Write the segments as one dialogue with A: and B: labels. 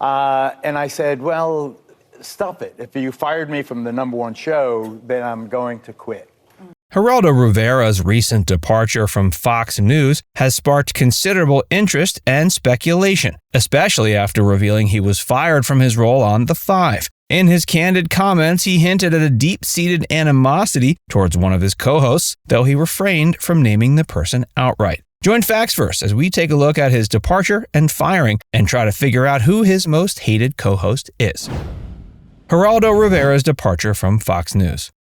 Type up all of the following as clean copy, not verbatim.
A: And I said, well, stuff it. If you fired me from the #1 show, then I'm going to quit.
B: Geraldo Rivera's recent departure from Fox News has sparked considerable interest and speculation, especially after revealing he was fired from his role on The Five. In his candid comments, he hinted at a deep-seated animosity towards one of his co-hosts, though he refrained from naming the person outright. Join Facts First as we take a look at his departure and firing and try to figure out who his most hated co-host is. Geraldo Rivera's departure from Fox News.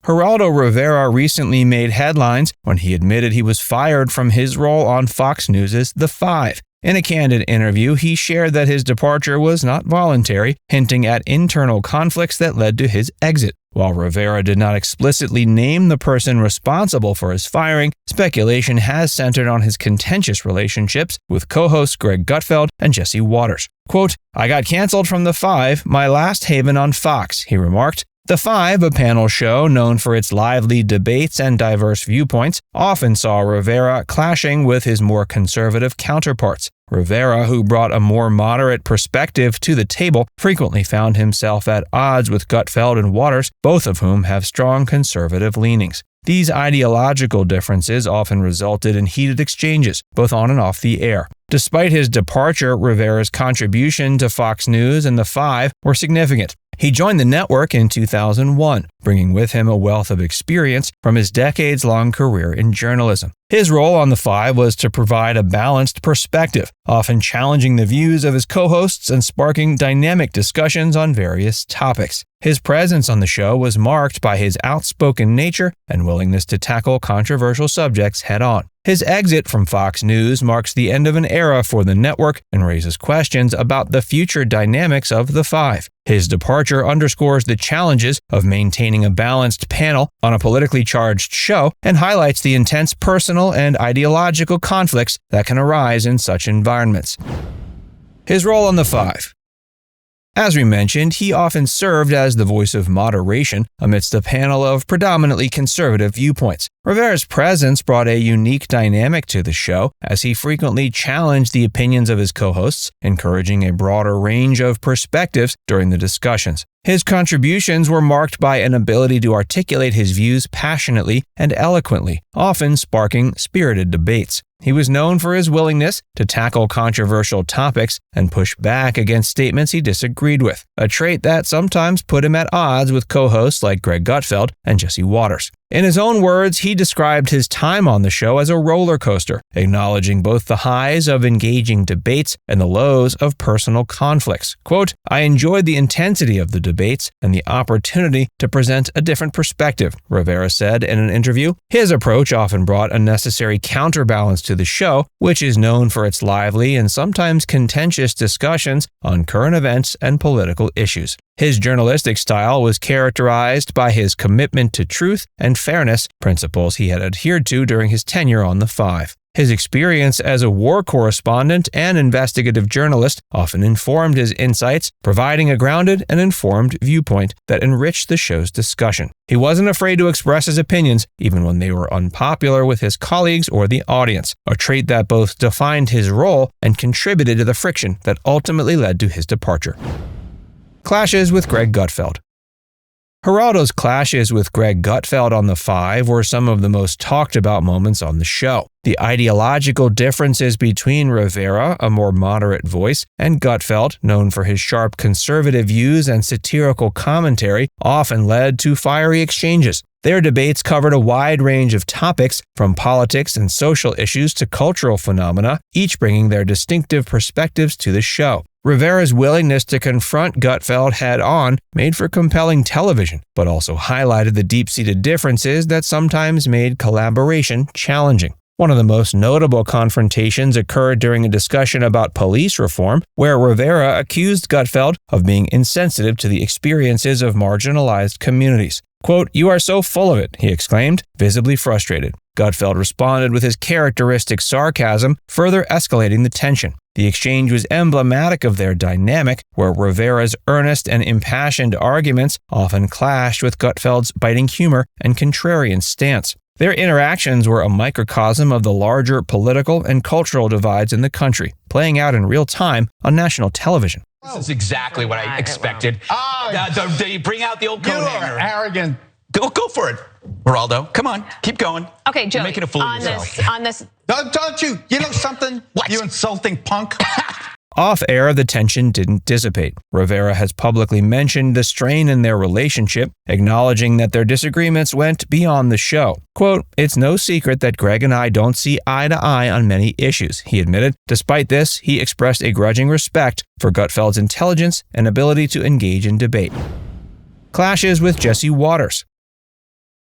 B: Geraldo Rivera recently made headlines when he admitted he was fired from his role on Fox News' The Five. In a candid interview, he shared that his departure was not voluntary, hinting at internal conflicts that led to his exit. While Rivera did not explicitly name the person responsible for his firing, speculation has centered on his contentious relationships with co-hosts Greg Gutfeld and Jesse Waters. Quote, "I got canceled from The Five, my last haven on Fox," he remarked. The Five, a panel show known for its lively debates and diverse viewpoints, often saw Rivera clashing with his more conservative counterparts. Rivera, who brought a more moderate perspective to the table, frequently found himself at odds with Gutfeld and Waters, both of whom have strong conservative leanings. These ideological differences often resulted in heated exchanges, both on and off the air. Despite his departure, Rivera's contribution to Fox News and The Five were significant. He joined the network in 2001, bringing with him a wealth of experience from his decades-long career in journalism. His role on The Five was to provide a balanced perspective, often challenging the views of his co-hosts and sparking dynamic discussions on various topics. His presence on the show was marked by his outspoken nature and willingness to tackle controversial subjects head-on. His exit from Fox News marks the end of an era for the network and raises questions about the future dynamics of The Five. His departure underscores the challenges of maintaining a balanced panel on a politically charged show and highlights the intense personal and ideological conflicts that can arise in such environments. His role on The Five. As we mentioned, he often served as the voice of moderation amidst a panel of predominantly conservative viewpoints. Rivera's presence brought a unique dynamic to the show, as he frequently challenged the opinions of his co-hosts, encouraging a broader range of perspectives during the discussions. His contributions were marked by an ability to articulate his views passionately and eloquently, often sparking spirited debates. He was known for his willingness to tackle controversial topics and push back against statements he disagreed with, a trait that sometimes put him at odds with co-hosts like Greg Gutfeld and Jesse Waters. In his own words, he described his time on the show as a roller coaster, acknowledging both the highs of engaging debates and the lows of personal conflicts. Quote, "I enjoyed the intensity of the debates and the opportunity to present a different perspective," Rivera said in an interview. His approach often brought a necessary counterbalance to the show, which is known for its lively and sometimes contentious discussions on current events and political issues. His journalistic style was characterized by his commitment to truth and fairness, principles he had adhered to during his tenure on The Five. His experience as a war correspondent and investigative journalist often informed his insights, providing a grounded and informed viewpoint that enriched the show's discussion. He wasn't afraid to express his opinions, even when they were unpopular with his colleagues or the audience, a trait that both defined his role and contributed to the friction that ultimately led to his departure. Clashes with Greg Gutfeld. Geraldo's clashes with Greg Gutfeld on The Five were some of the most talked about moments on the show. The ideological differences between Rivera, a more moderate voice, and Gutfeld, known for his sharp conservative views and satirical commentary, often led to fiery exchanges. Their debates covered a wide range of topics, from politics and social issues to cultural phenomena, each bringing their distinctive perspectives to the show. Rivera's willingness to confront Gutfeld head-on made for compelling television, but also highlighted the deep-seated differences that sometimes made collaboration challenging. One of the most notable confrontations occurred during a discussion about police reform, where Rivera accused Gutfeld of being insensitive to the experiences of marginalized communities. Quote, "You are so full of it," he exclaimed, visibly frustrated. Gutfeld responded with his characteristic sarcasm, further escalating the tension. The exchange was emblematic of their dynamic, where Rivera's earnest and impassioned arguments often clashed with Gutfeld's biting humor and contrarian stance. Their interactions were a microcosm of the larger political and cultural divides in the country, playing out in real time on national television.
C: This is exactly what I expected. You bring out the old coat hanger.
D: You are arrogant.
C: Go for it, Geraldo. Come on, keep going.
E: Okay, Joey.
C: You're making a fool of yourself.
E: On this.
D: Don't you? You know something?
C: What?
D: You insulting punk.
B: Off air, the tension didn't dissipate. Rivera has publicly mentioned the strain in their relationship, acknowledging that their disagreements went beyond the show. Quote, "It's no secret that Greg and I don't see eye to eye on many issues," he admitted. Despite this, he expressed a grudging respect for Gutfeld's intelligence and ability to engage in debate. Clashes with Jesse Watters.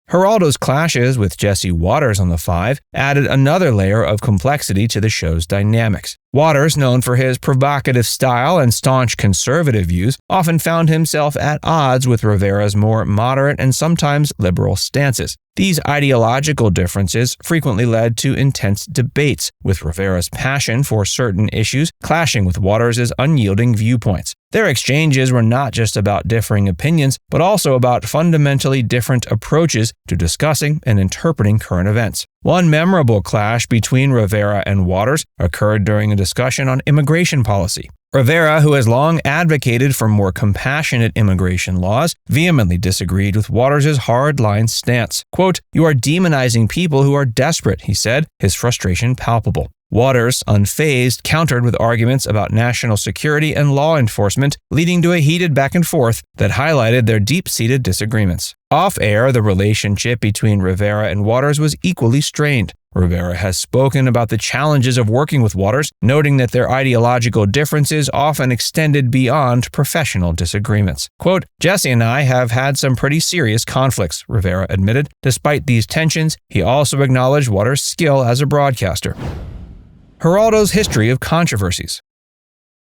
B: Geraldo's clashes with Jesse Watters on The Five added another layer of complexity to the show's dynamics. Watters, known for his provocative style and staunch conservative views, often found himself at odds with Rivera's more moderate and sometimes liberal stances. These ideological differences frequently led to intense debates, with Rivera's passion for certain issues clashing with Watters' unyielding viewpoints. Their exchanges were not just about differing opinions, but also about fundamentally different approaches to discussing and interpreting current events. One memorable clash between Rivera and Watters occurred during a discussion on immigration policy. Rivera, who has long advocated for more compassionate immigration laws, vehemently disagreed with Watters' hard-line stance. Quote, "You are demonizing people who are desperate," he said, his frustration palpable. Watters, unfazed, countered with arguments about national security and law enforcement, leading to a heated back and forth that highlighted their deep-seated disagreements. Off-air, the relationship between Rivera and Watters was equally strained. Rivera has spoken about the challenges of working with Watters, noting that their ideological differences often extended beyond professional disagreements. Quote, "Jesse and I have had some pretty serious conflicts," Rivera admitted. Despite these tensions, he also acknowledged Watters' skill as a broadcaster. Geraldo's history of controversies.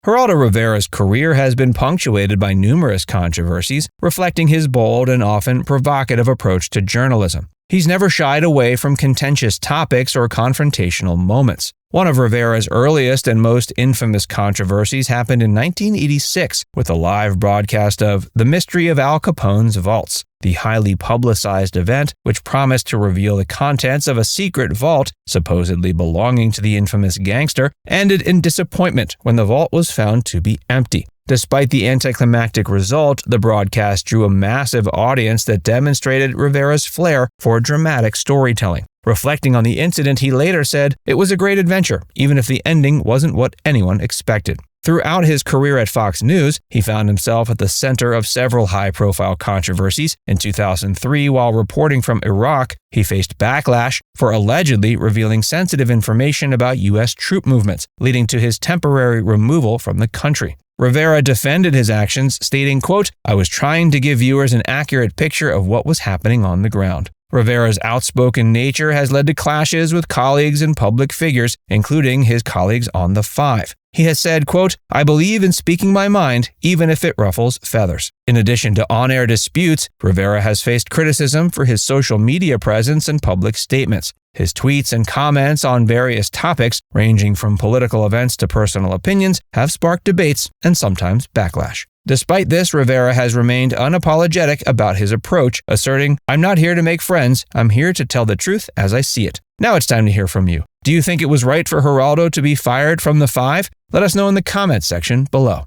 B: Geraldo Rivera's career has been punctuated by numerous controversies, reflecting his bold and often provocative approach to journalism. He's never shied away from contentious topics or confrontational moments. One of Rivera's earliest and most infamous controversies happened in 1986 with a live broadcast of The Mystery of Al Capone's Vaults. The highly publicized event, which promised to reveal the contents of a secret vault supposedly belonging to the infamous gangster, ended in disappointment when the vault was found to be empty. Despite the anticlimactic result, the broadcast drew a massive audience that demonstrated Rivera's flair for dramatic storytelling. Reflecting on the incident, he later said, "It was a great adventure, even if the ending wasn't what anyone expected." Throughout his career at Fox News, he found himself at the center of several high-profile controversies. In 2003, while reporting from Iraq, he faced backlash for allegedly revealing sensitive information about U.S. troop movements, leading to his temporary removal from the country. Rivera defended his actions, stating, quote, "I was trying to give viewers an accurate picture of what was happening on the ground." Rivera's outspoken nature has led to clashes with colleagues and public figures, including his colleagues on The Five. He has said, quote, "I believe in speaking my mind, even if it ruffles feathers." In addition to on-air disputes, Rivera has faced criticism for his social media presence and public statements. His tweets and comments on various topics, ranging from political events to personal opinions, have sparked debates and sometimes backlash. Despite this, Rivera has remained unapologetic about his approach, asserting, "I'm not here to make friends, I'm here to tell the truth as I see it." Now it's time to hear from you. Do you think it was right for Geraldo to be fired from The Five? Let us know in the comments section below.